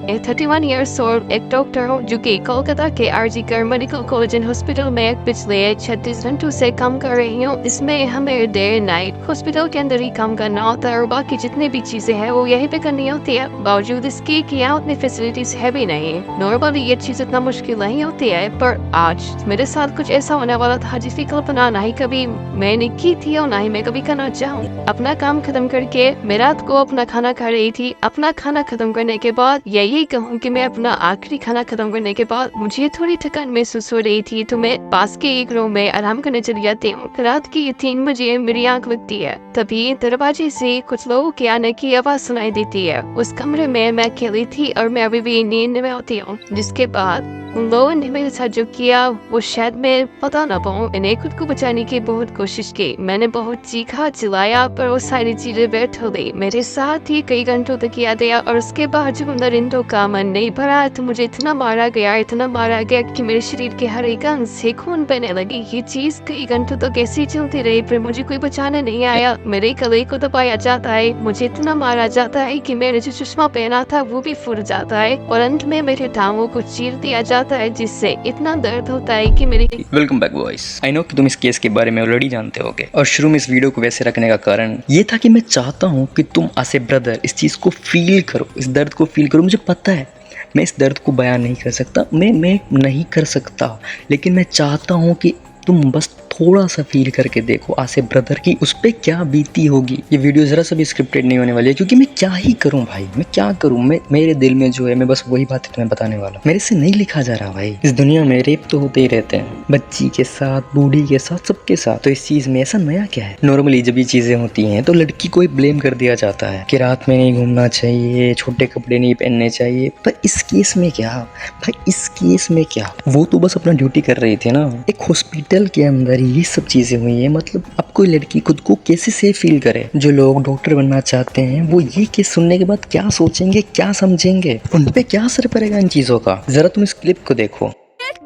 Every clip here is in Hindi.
मैं 31 ईयर्स ओल्ड एक डॉक्टर हूँ जो कि कोलकाता के RG Kar medical college and hospital में पिछले 36 घंटों से काम कर रही हूँ। इसमें हमें डे नाइट हॉस्पिटल के अंदर ही काम करना होता है और बाकी जितनी भी चीजें हैं वो यहीं पे करनी होती है। बावजूद इसके कि यहाँ उतनी फैसिलिटीज है भी नहीं। नॉर्मली ये चीज इतना मुश्किल नहीं होती है, पर आज मेरे साथ कुछ ऐसा होने वाला था जिसकी कल्पना ना ही कभी मैंने की थी और ना ही मैं कभी करना चाहूँ। अपना काम खत्म करके मैं रात को अपना खाना खा रही थी। अपना खाना खत्म करने के बाद यही कहूँ कि मैं अपना आखिरी खाना खत्म करने के बाद मुझे थोड़ी थकान महसूस हो रही थी, तो मैं पास के एक रूम में आराम करने चली जाती हूँ। रात की 3 बजे मेरी आंख लगती है, तभी दरवाजे से कुछ लोगों के आने की आवाज सुनाई देती है। उस कमरे में मैं अकेली थी और मैं अभी भी नींद में होती हूँ। जिसके बाद उन लोगों ने मेरे साथ जो किया वो शायद मैं पता न पाऊँ। मैंने खुद को बचाने की बहुत कोशिश की। मैंने बहुत चीखा चिल्लाया, पर वो सारी चीजें व्यर्थ हो गई। मेरे साथ ही कई घंटों तक किया गया और उसके बाद जब दरिंदों का मन नहीं भरा तो मुझे इतना मारा गया कि मेरे शरीर के हर एक अंग से खून बहने लगी। ये चीज कई घंटों तक ऐसी चलती रही, पर मुझे कोई बचाने नहीं आया। मेरे गले को दबाया जाता है, मुझे इतना मारा जाता है कि मैंने जो चश्मा पहना था वो भी फूट जाता है और अंत में मेरे टांगों को चीर दिया जाता है, जिससे इतना दर्द होता है कि मेरी। Welcome back boys. I know कि तुम इस केस के बारे में ऑलरेडी जानते होगे और शुरू में इस वीडियो को वैसे रखने का कारण ये था कि मैं चाहता हूँ कि तुम एज ए ब्रदर इस चीज़ को फील करो, इस दर्द को फील करो। मुझे पता है मैं इस दर्द को बयान नहीं कर सकता, मैं नहीं कर सकता, लेकिन मैं चाहता हूँ कि तुम बस थोड़ा सा फील करके देखो आसे ब्रदर की उस पर क्या बीती होगी। ये वीडियो ज़रा सा भी स्क्रिप्टेड नहीं होने वाली है, क्योंकि मैं क्या ही करूं भाई, मैं क्या करूं। मेरे दिल में जो है मैं बस वही बात तुम्हें बताने वाला हूं। मेरे से नहीं लिखा जा रहा भाई। इस दुनिया में रेप तो होते ही रहते हैं, बच्ची के साथ, बूढ़ी के साथ, सबके साथ। तो इस चीज़ में ऐसा नया क्या है। नॉर्मली जब ये चीज़ें होती हैं तो लड़की को ही ब्लेम कर दिया जाता है कि रात में नहीं घूमना चाहिए, छोटे कपड़े नहीं पहनने चाहिए। पर इस केस में क्या भाई, इस केस में क्या, वो तो बस अपना ड्यूटी कर रही थी ना। एक हॉस्पिटल के अंदर ये सब चीजें हुई है। मतलब अब कोई लड़की खुद को कैसे सेफ फील करे। जो लोग डॉक्टर बनना चाहते हैं वो ये केस सुनने के बाद क्या सोचेंगे, क्या समझेंगे, उन पे क्या असर पड़ेगा इन चीजों का। जरा तुम इस क्लिप को देखो।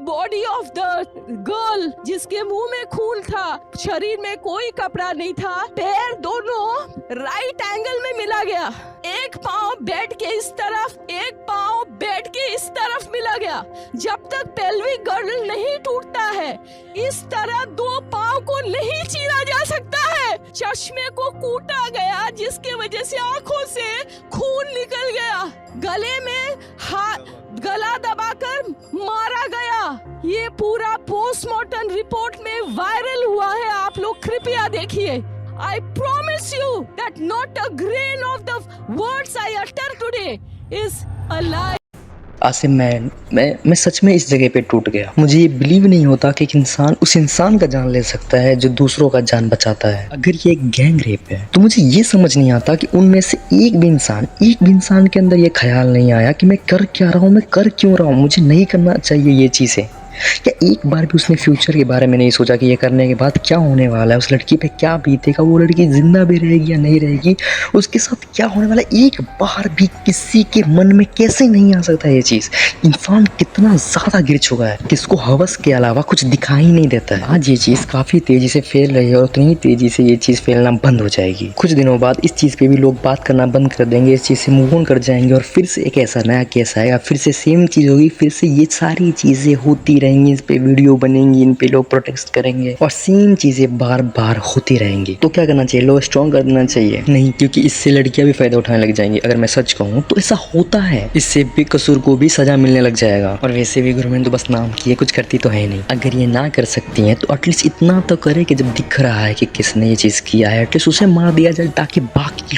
बॉडी ऑफ द गर्ल जिसके मुंह में खून था, शरीर में कोई कपड़ा नहीं था, पैर दोनों राइट एंगल में मिला गया, एक पाँव बेड के इस तरफ, एक पाँव बेड के इस तरफ मिला गया। जब तक पेल्विक गर्डल नहीं टूटता है इस तरह 2 पाँव को नहीं चीरा जा सकता है। चश्मे को कूटा गया जिसके वजह से आंखों से खून निकल गया, गले में गला दबाकर मारा गया। ये पूरा पोस्टमार्टम रिपोर्ट में वायरल हुआ है, आप लोग कृपया देखिए। I promise you that not a grain of the words I utter today is a lie. Asim मैं सच में इस जगह पे टूट गया। मुझे ये बिलीव नहीं होता कि एक इंसान उस इंसान का जान ले सकता है जो दूसरों का जान बचाता है। अगर ये एक गैंग रेप है तो मुझे ये समझ नहीं आता कि उनमें से एक भी इंसान के अंदर ये ख्याल नहीं आया कि मैं कर क्या रहा हूँ, मैं कर क्यों रहा हूँ, मुझे नहीं करना चाहिए ये चीज़ें। क्या एक बार भी उसने फ्यूचर के बारे में नहीं सोचा कि ये करने के बाद क्या होने वाला है, उस लड़की पे क्या बीतेगा, वो लड़की जिंदा भी रहेगी या नहीं रहेगी, उसके साथ क्या होने वाला है। एक बार भी किसी के मन में कैसे नहीं आ सकता ये चीज़। इंसान कितना ज़्यादा गिर चुका है कि इसको हवस के अलावा कुछ दिखाई नहीं देता है। आज ये चीज़ काफ़ी तेज़ी से फैल रही है और उतनी ही तेज़ी से ये चीज़ फैलना बंद हो जाएगी। कुछ दिनों बाद इस चीज़ पे भी लोग बात करना बंद कर देंगे, इस चीज़ से मूव ऑन कर जाएंगे और फिर से एक ऐसा नया केस आएगा, फिर से सेम चीज़ होगी, फिर से ये सारी चीज़ें होती रहेंगी, इस पे वीडियो बनेंगी, इन पे लोग प्रोटेस्ट करेंगे और सेम चीजें बार बार होती रहेंगी। तो क्या करना चाहिए, लो स्ट्रॉन्ग कर देना चाहिए? नहीं, क्योंकि इससे लड़कियां भी फायदा उठाने लग जाएंगी। अगर मैं सच कहूँ तो ऐसा होता है, इससे बेकसूर को भी सजा मिलने लग जाएगा। और वैसे भी गवर्नमेंट तो बस नाम की है, कुछ करती तो है नहीं। अगर ये ना कर सकती है तो एटलीस्ट इतना तो करे कि जब दिख रहा है कि किसने ये चीज किया है एटलीस्ट उसे मार दिया जाए, ताकि बाकी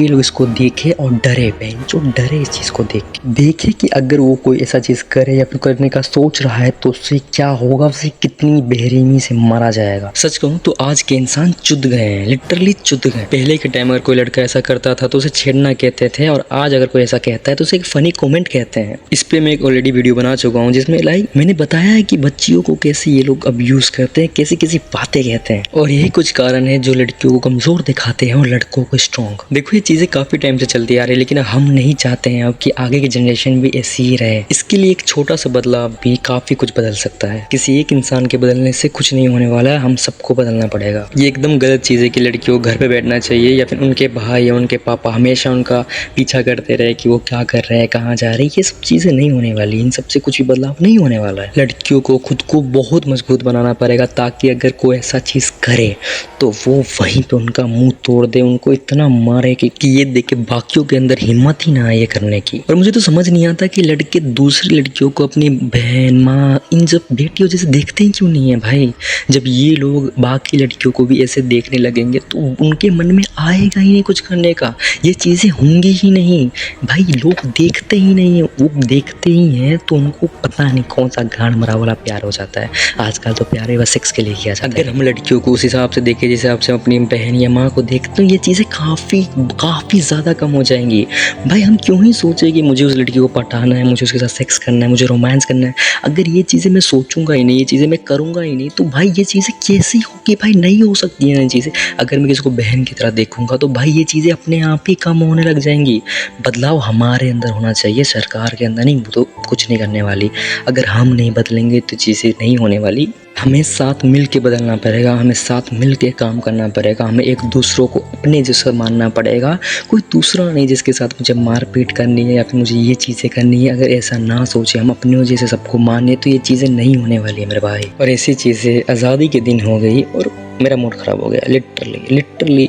लोग इसको देखे और डरे। जो डरे इस चीज को देखे कि अगर वो कोई ऐसा चीज करे या फिर करने का सोच रहा है तो उससे क्या होगा, उसे कितनी बेरहमी से मारा जाएगा। सच कहूँ तो आज के इंसान चुद गए हैं, लिटरली चुद गए। पहले के टाइम अगर कोई लड़का ऐसा करता था तो उसे छेड़ना कहते थे, और आज अगर कोई ऐसा कहता है तो उसे एक फनी कमेंट कहते हैं। इस पे मैं एक ऑलरेडी वीडियो बना चुका हूँ जिसमें मैंने बताया है कि बच्चियों को कैसे ये लोग अब्यूज करते हैं, कैसी कैसी बातें कहते हैं, और यही कुछ कारण है जो लड़कियों को कमजोर दिखाते हैं और लड़कों को स्ट्रॉन्ग। देखो ये चीजें काफी टाइम से चलती आ रही है, लेकिन हम नहीं चाहते हैं अब कि आगे की जनरेशन भी ऐसी ही रहे। इसके लिए एक छोटा सा बदलाव भी काफी कुछ बदल सकता है। किसी एक इंसान के बदलने से कुछ नहीं होने वाला है, हम सबको बदलना पड़ेगा। ये एकदम गलत चीज़ है कि लड़कियों को घर पे बैठना चाहिए या फिर उनके भाई या उनके पापा हमेशा उनका पीछा करते रहे कि वो क्या कर रहे हैं, कहाँ जा रहे हैं। ये सब चीज़ें नहीं होने वाली, इन सबसे कुछ भी बदलाव नहीं होने वाला है। लड़कियों को खुद को बहुत मजबूत बनाना पड़ेगा ताकि अगर कोई ऐसा चीज़ करे तो वो वहीं पे उनका मुंह तोड़ दे, उनको इतना मारे कि ये देख के बाकियों के अंदर हिम्मत ही ना आए ये करने की। और मुझे तो समझ नहीं आता कि लड़के दूसरी लड़कियों को अपनी बहन, माँ, इन सब बेटियों जैसे देखते ही क्यों नहीं है भाई। जब ये लोग बाकी लड़कियों को भी ऐसे देखने लगेंगे तो उनके मन में आएगा ही नहीं कुछ करने का, ये चीज़ें होंगी ही नहीं भाई। लोग देखते ही नहीं है, वो देखते ही हैं तो उनको पता नहीं कौन सा गांड मरा वाला प्यार हो जाता है। आजकल तो प्यार बस सेक्स के लिए किया जाता है। अगर हम लड़कियों को उस हिसाब से देखें जिस हिसाब से अपनी बहन या माँ को देखते तो ये चीज़ें काफ़ी ज़्यादा कम हो जाएंगी। भाई हम क्यों ही सोचें कि मुझे उस लड़की को पटाना है, मुझे उसके साथ सेक्स करना है, मुझे रोमांस करना है। अगर ये चीज़ें मैं सोचूंगा ही नहीं, ये चीज़ें मैं करूँगा ही नहीं तो भाई ये चीज़ें कैसी होगी भाई, नहीं हो सकती हैं ये चीज़ें। अगर मैं किसी को बहन की तरह देखूंगा तो भाई ये चीज़ें अपने आप ही कम होने लग जाएंगी। बदलाव हमारे अंदर होना चाहिए, सरकार के अंदर नहीं, वो तो कुछ नहीं करने वाली। अगर हम नहीं बदलेंगे तो चीज़ें नहीं होने वाली। हमें साथ मिल के बदलना पड़ेगा, हमें साथ मिल के काम करना पड़ेगा, हमें एक दूसरों को अपने जैसा मानना पड़ेगा। कोई दूसरा नहीं जिसके साथ मुझे मारपीट करनी है या फिर मुझे ये चीज़ें करनी है। अगर ऐसा ना सोचे, हम अपने जैसे सबको माने तो ये चीज़ें नहीं होने वाली है मेरे भाई। और ऐसी चीज़ें आज़ादी के दिन हो गई और मेरा मूड ख़राब हो गया लिटरली।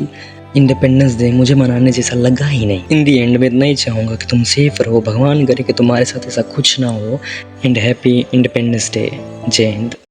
इंडिपेंडेंस डे मुझे मनाने जैसा लगा ही नहीं। इन दी एंड में इतना ही चाहूँगा कि तुम सेफ रहो, भगवान करे कि तुम्हारे साथ ऐसा कुछ ना हो। And happy independence day. जय हिंद।